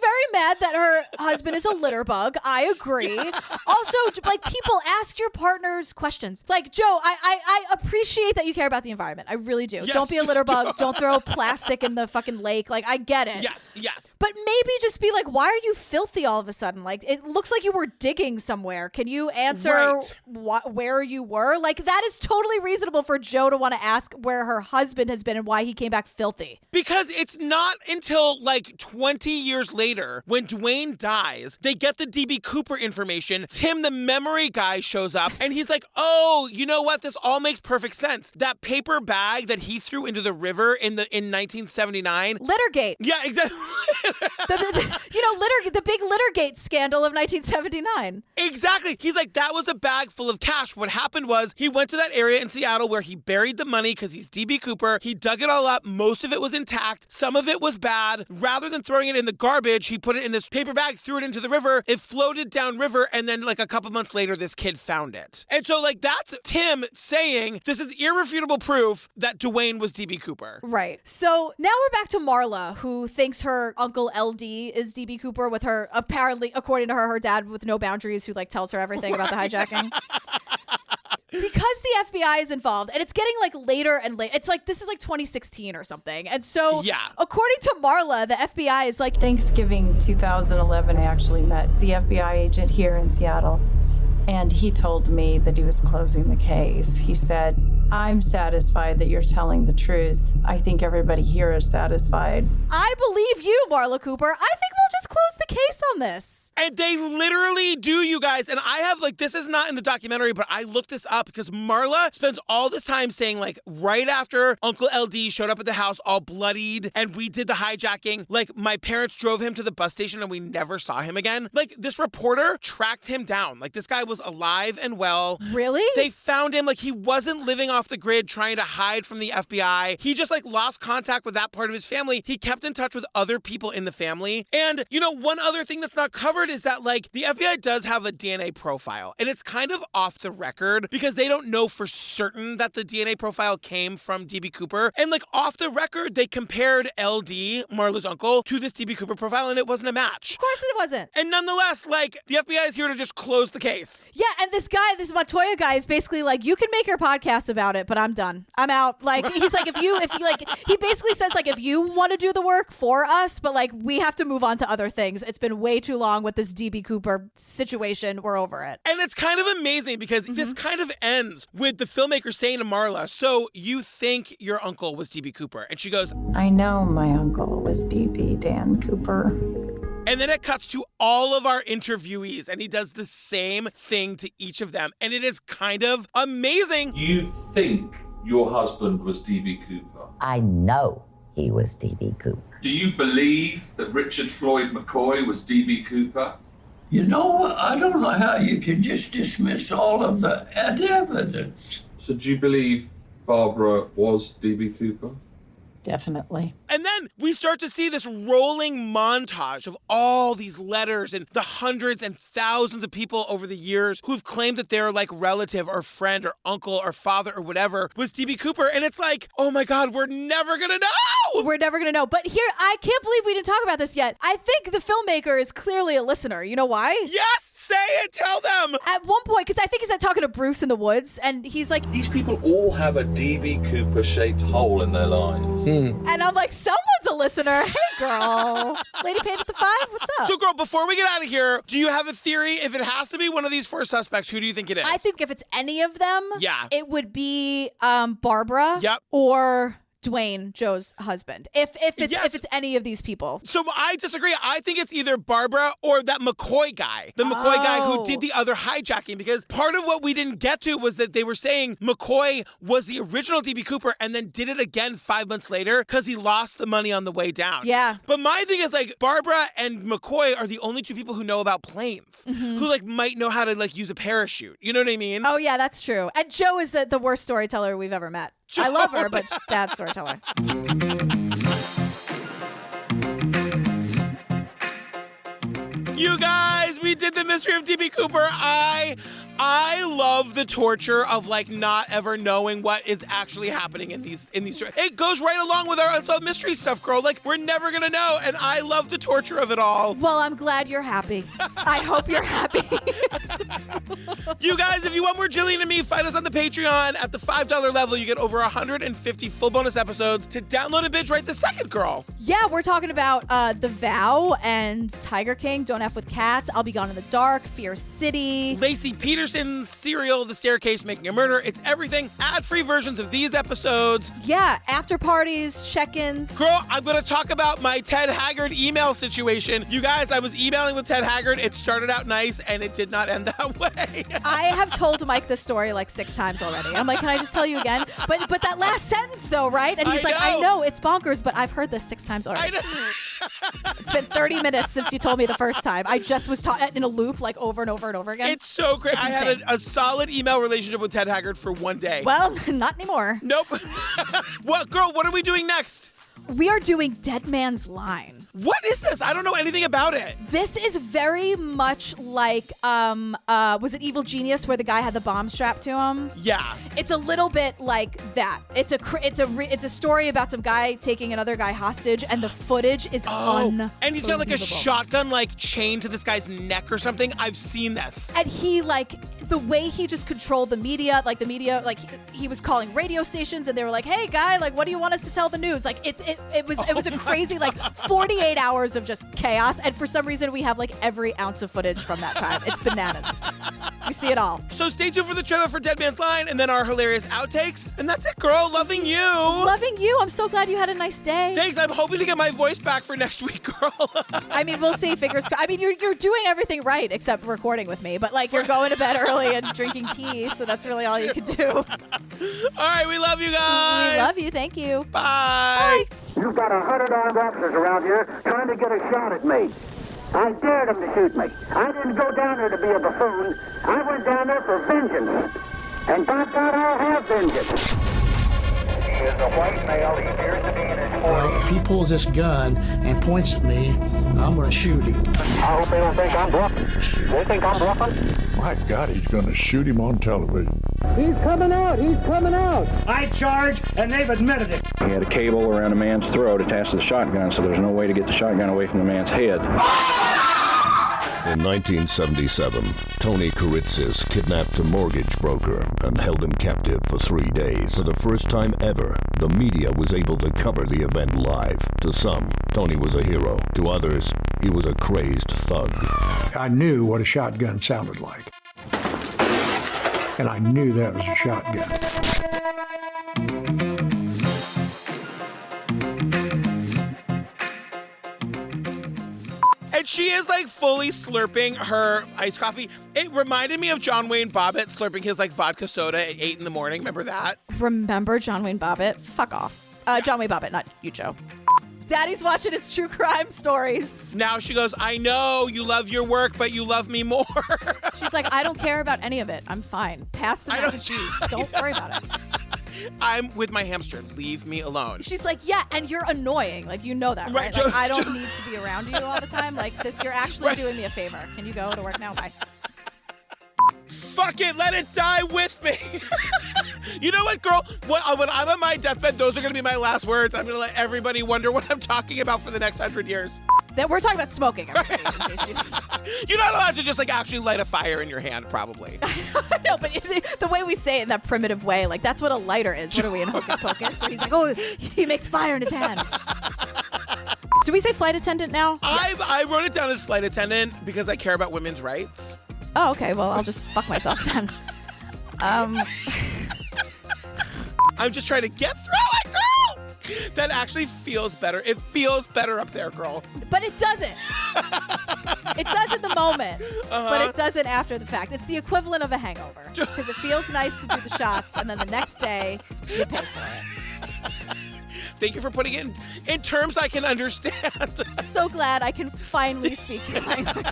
very mad that her husband is a litter bug. I agree. Also, like, people, ask your partners questions. Like, Joe, I appreciate that you care about the environment. I really do. Yes, don't be a litter bug. Don't throw plastic in the fucking lake. Like, I get it. Yes. But maybe just be like, why are you filthy all of a sudden? Like, it looks like you were digging somewhere. Can you answer where you were? Like, that is totally reasonable for Joe to want to ask where her husband has been and why he came back filthy. Because it's not until like 20 years later, when Dwayne dies, they get the DB Cooper information. Tim, the memory guy, shows up, and he's like, oh, you know what? This all makes perfect sense. That paper bag that he threw into the river in 1979. Littergate. Yeah, exactly. The big Littergate scandal of 1979. Exactly. He's like, that was a bag full of cash. What happened was he went to that area in Seattle where he buried the money because he's DB Cooper. He dug it all up. Most of it was intact. Some of it was bad. Rather than throwing it in the garbage, he put it in this paper bag, threw it into the river. It floated downriver, and then like a couple months later, this kid found it. And so like that's Tim saying this is irrefutable proof that Dwayne was DB Cooper. Right. So now we're back to Marla, who thinks her uncle LD is DB Cooper, with her, apparently, according to her dad with no boundaries, who like tells her everything about the hijacking. Because the FBI is involved, and it's getting like later and later. It's like, this is like 2016 or something. And so, according to Marla, the FBI is like, Thanksgiving 2011, I actually met the FBI agent here in Seattle, and he told me that he was closing the case. He said, I'm satisfied that you're telling the truth. I think everybody here is satisfied. I believe you, Marla Cooper. I think we'll just close the case on this. And they literally do, you guys. And I have like, this is not in the documentary, but I looked this up because Marla spends all this time saying like right after Uncle LD showed up at the house all bloodied and we did the hijacking, like my parents drove him to the bus station and we never saw him again. Like this reporter tracked him down. Like this guy was alive and well. Really? They found him like he wasn't living off the grid trying to hide from the FBI. He just like lost contact with that part of his family. He kept in touch with other people in the family. And you know, one other thing that's not covered is that like the FBI does have a DNA profile and it's kind of off the record because they don't know for certain that the DNA profile came from DB Cooper. And like off the record, they compared LD, Marla's uncle, to this DB Cooper profile and it wasn't a match. Of course it wasn't. And nonetheless, like the FBI is here to just close the case. Yeah, and this Montoya guy is basically like, you can make your podcast about it, but I'm done. I'm out. Like, he's like, if you like, he basically says like, if you want to do the work for us, but like, we have to move on to other things. It's been way too long with this DB Cooper situation. We're over it. And it's kind of amazing because this kind of ends with the filmmaker saying to Marla, so you think your uncle was DB Cooper? And she goes, I know my uncle was DB Dan Cooper. And then it cuts to all of our interviewees, and he does the same thing to each of them. And it is kind of amazing. You think your husband was D.B. Cooper? I know he was D.B. Cooper. Do you believe that Richard Floyd McCoy was D.B. Cooper? You know, I don't know how you can just dismiss all of the evidence. So do you believe Barbara was D.B. Cooper? Definitely. And then we start to see this rolling montage of all these letters and the hundreds and thousands of people over the years who've claimed that their like relative or friend or uncle or father or whatever was DB Cooper. And it's like, oh my God, we're never gonna know. We're never gonna know. But here, I can't believe we didn't talk about this yet. I think the filmmaker is clearly a listener. You know why? Yes, say it, tell them. At one point, because I think he's like talking to Bruce in the woods, and he's like, these people all have a DB Cooper shaped hole in their lives. And I'm like, someone's a listener. Hey, girl. Lady Page at the 5, what's up? So, girl, before we get out of here, do you have a theory? If it has to be one of these four suspects, who do you think it is? I think if it's any of them, yeah, it would be Barbara or Dwayne, Joe's husband. If it's any of these people. So I disagree. I think it's either Barbara or that McCoy guy. The McCoy guy who did the other hijacking, because part of what we didn't get to was that they were saying McCoy was the original DB Cooper and then did it again 5 months later because he lost the money on the way down. Yeah. But my thing is like Barbara and McCoy are the only two people who know about planes, who like might know how to like use a parachute. You know what I mean? Oh yeah, that's true. And Joe is the worst storyteller we've ever met. I love her, but bad storyteller. You guys, we did the mystery of DB Cooper. I love the torture of like not ever knowing what is actually happening in these stories. It goes right along with our unsolved mystery stuff, girl. Like we're never gonna know, and I love the torture of it all. Well, I'm glad you're happy. I hope you're happy. You guys, if you want more Jillian and me, find us on the Patreon. At the $5 level, you get over 150 full bonus episodes to download and binge right this second, girl. Yeah, we're talking about The Vow and Tiger King, Don't F with Cats, I'll Be Gone in the Dark, Fear City, Lacey Peterson's serial, The Staircase Making a Murder. It's everything. Ad-free versions of these episodes. Yeah, after parties, check-ins. Girl, I'm going to talk about my Ted Haggard email situation. You guys, I was emailing with Ted Haggard. It started out nice, and it did not end that way. I have told Mike this story like 6 times already. I'm like, can I just tell you again? But that last sentence, though, right? And he's I know, it's bonkers, but I've heard this 6 times already. It's been 30 minutes since you told me the first time. I just was in a loop like over and over and over again. It's so great. I had a solid email relationship with Ted Haggard for one day. Well, not anymore. Nope. What, girl, what are we doing next? We are doing Dead Man's Line. What is this? I don't know anything about it. This is very much like, was it Evil Genius where the guy had the bomb strapped to him? Yeah. It's a little bit like that. It's a story about some guy taking another guy hostage, and the footage is unbelievable. And he's got like a shotgun like chained to this guy's neck or something. I've seen this. And he the way he just controlled the media, he was calling radio stations and they were like, hey guy, like what do you want us to tell the news? Like it was a crazy 48 hours of just chaos, and for some reason we have like every ounce of footage from that time. It's bananas. We see it all. So stay tuned for the trailer for Dead Man's Line and then our hilarious outtakes. And that's it, girl. Loving you. Loving you. I'm so glad you had a nice day. Thanks. I'm hoping to get my voice back for next week, girl. I mean, we'll see. Fingers crossed. I mean, you're doing everything right except recording with me. But, like, you're going to bed early and drinking tea, so that's really all you can do. All right. We love you guys. We love you. Thank you. Bye. You've got 100 armed officers around here trying to get a shot at me. I dared them to shoot me. I didn't go down there to be a buffoon. I went down there for vengeance. And by God, I'll have vengeance. He is a white male. He appears to be in his 40s. If he pulls this gun and points at me, I'm going to shoot him. I hope they don't think I'm bluffing. They think I'm bluffing? My God, he's going to shoot him on television. He's coming out. He's coming out. I charge, and they've admitted it. He had a cable around a man's throat attached to the shotgun, so there's no way to get the shotgun away from the man's head. In 1977, Tony Kuritzis kidnapped a mortgage broker and held him captive for 3 days. For the first time ever, the media was able to cover the event live. To some, Tony was a hero. To others, he was a crazed thug. I knew what a shotgun sounded like. And I knew that was a shotgun. And she is like fully slurping her iced coffee. It reminded me of John Wayne Bobbitt slurping his like vodka soda at 8 a.m. Remember that? Remember John Wayne Bobbitt? Fuck off. John Wayne Bobbitt, not you, Joe. Daddy's watching his true crime stories. Now she goes, I know you love your work, but you love me more. She's like, I don't care about any of it. I'm fine. Pass the mac and cheese. Don't worry about it. I'm with my hamster. Leave me alone. She's like, yeah, and you're annoying. Like, you know that, right? Right, Like, I don't need to be around you all the time. Like, this, you're actually doing me a favor. Can you go to work now? Bye. Fuck it, let it die with me. You know what, girl? When I'm on my deathbed, those are going to be my last words. I'm going to let everybody wonder what I'm talking about for the next 100 years. That we're talking about smoking, everybody, in case you didn't. You're not allowed to just like actually light a fire in your hand, probably. No, but the way we say it in that primitive way, like that's what a lighter is. What are we in Hocus Pocus? Where he's like, oh, he makes fire in his hand. Do we say flight attendant now? Yes. I wrote it down as flight attendant because I care about women's rights. Oh, okay. Well, I'll just fuck myself then. I'm just trying to get through it, girl. That actually feels better. It feels better up there, girl. But it doesn't. It does at the moment, but it doesn't after the fact. It's the equivalent of a hangover because it feels nice to do the shots, and then the next day you pay for it. Thank you for putting it in terms I can understand. So glad I can finally speak your language.